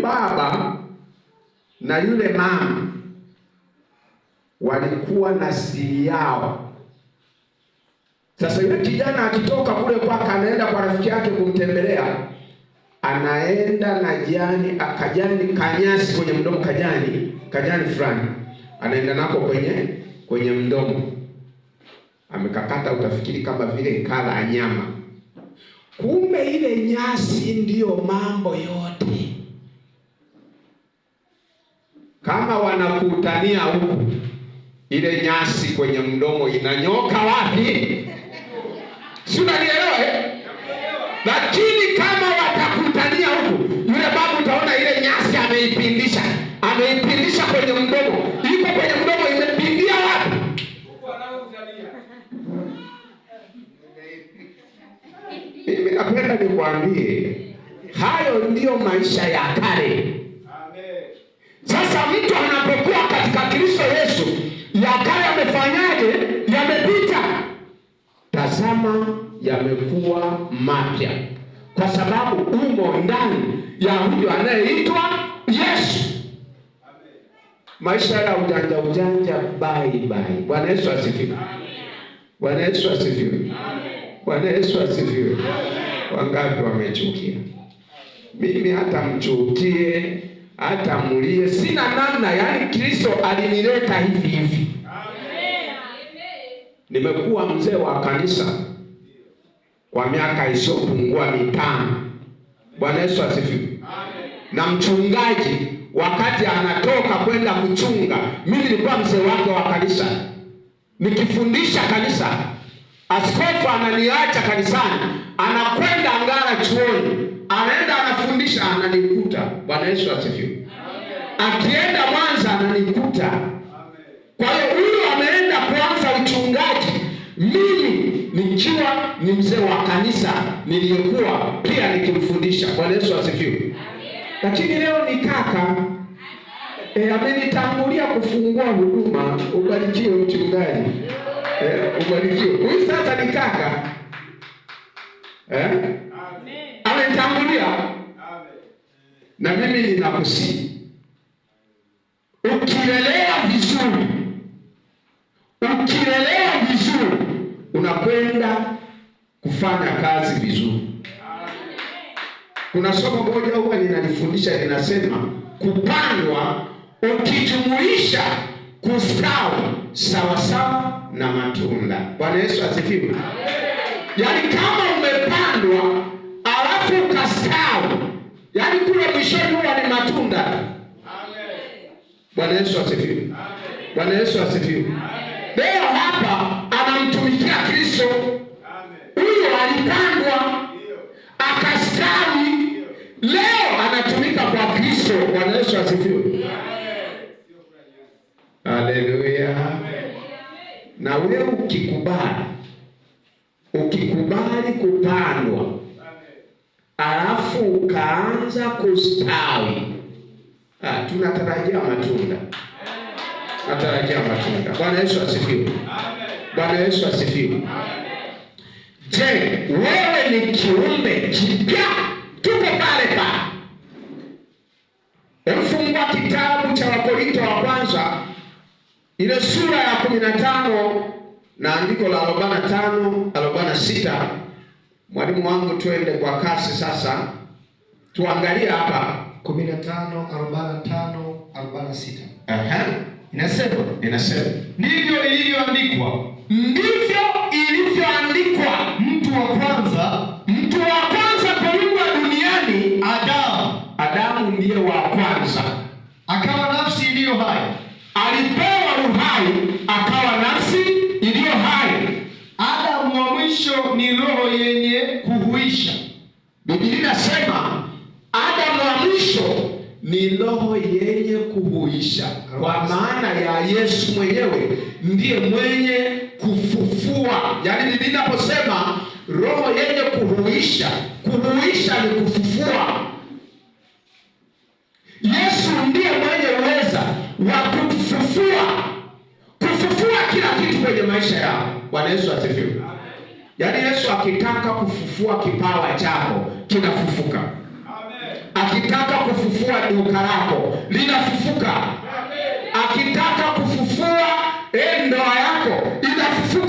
baba na yule mama walikuwa na siri yao. Sasa yule kijana akitoka kule kwake anaenda kwa rafiki yake kumtembelea, anaenda na akajani kanyasi kwenye mdomo, kajani fulani, anaenda nako kwenye mdomo, amekakata, utafikiri kama vile kala nyama. Kumbe ile nyasi ndiyo mambo yote. Kama wanakutania huku, ile nyasi kwenye mdomo inanyoka wapi? Si unanielewa eh? Lakini kama watakutania huku, yule babu utaona ile nyasi ameipindisha kwenye mdomo. Iko kwenye mdomo, imepindia wapi? Mimi napenda nikwambie, hayo ndiyo maisha ya kale. Sasa mtu anapokuwa katika Kristo Yesu, ya kale yamefanyaje? Yamepita. Tazama, yamekuwa mapya, kwa sababu umo ndani ya huyo anayeitwa Yesu. Maisha ya ujanja bye. Bwana Yesu asifiwe. Bwana Yesu asifiwe. Bwana Yesu asifiwe. Wangapi wamechukia? Mimi hata mchukie, hata mulie, sina namna. Yaani Kristo alinileta hivi. Nimekuwa mzee wa kanisa kwa miaka isiyopungua 5. Bwana Yesu asifiwe. Na mchungaji wakati anatoka kwenda kuchunga, mimi nilikuwa mzee wake wa kanisa, nikifundisha kanisa. Askofu ananiacha kanisani, anakwenda Ngara chuoni, anaenda anafundisha, ananikuta. Bwana Yesu asifiwe. Akienda Mwanza ananikuta. Kwa hiyo huyu ameenda kuanza uchungaji, mimi nikiwa ni mzee wa kanisa niliyekuwa pia nikimfundisha. Bwana Yesu asifiwe. Lakini leo ni kaka amenitangulia kufungua huduma. Ubarikiwe mchungaji. Ubarikiwe. Huyu sasa ni kaka. Amenitangulia. Na mimi ninakusihi, ukilelewa vizuri, unakwenda kufanya kazi vizuri. Kuna somo moja huwa ninalifundisha, linasema kupandwa ukijumuisha kustawi sawasawa na matunda. Bwana Yesu asifiwe. Yaani kama umepandwa alafu ukastawi, yaani kule mwishoni huwa ni matunda. Bwana Yesu asifiwe. Bwana Yesu asifiwe. Leo hapa anamtumikia Kristo. Huyo alipandwa akastawi, leo anatumika kwa Kristo. Bwana Yesu asifiwe. Haleluya. Na wewe ukikubali kupandwa, alafu ukaanza kustawi, tunatarajia matunda. Bwana Yesu asifiwe. Bwana Yesu asifiwe. Je, wewe ni kiumbe kipya? Tuko pale. Fungua kitabu cha Wakorintho wa kwanza, ile sura ya 15 na andiko la 45-46. Mwalimu wangu, twende kwa kasi sasa. Tuangalie hapa 15:45-46. Inasema ndivyo ilivyoandikwa, mtu wa kwanza kuumbwa duniani Adamu ndiye wa kwanza, akawa nafsi iliyo hai. Alipewa uhai, akawa nafsi iliyo hai. Adamu wa mwisho ni roho yenye kuhuisha. Biblia inasema Adamu wa mwisho ni roho yenye kuhuisha, kwa maana ya Yesu mwenyewe ndiye mwenye kufufua. Yaani Biblia inaposema roho yenye kuhuisha ni kufufua. Yesu ndiye mwenye uweza wa kufufua kila kitu kwenye maisha yao. Bwana Yesu asifiwe. Yaani Yesu akitaka kufufua kipawa chako kinafufuka. Akitaka kufufua duka lako linafufuka.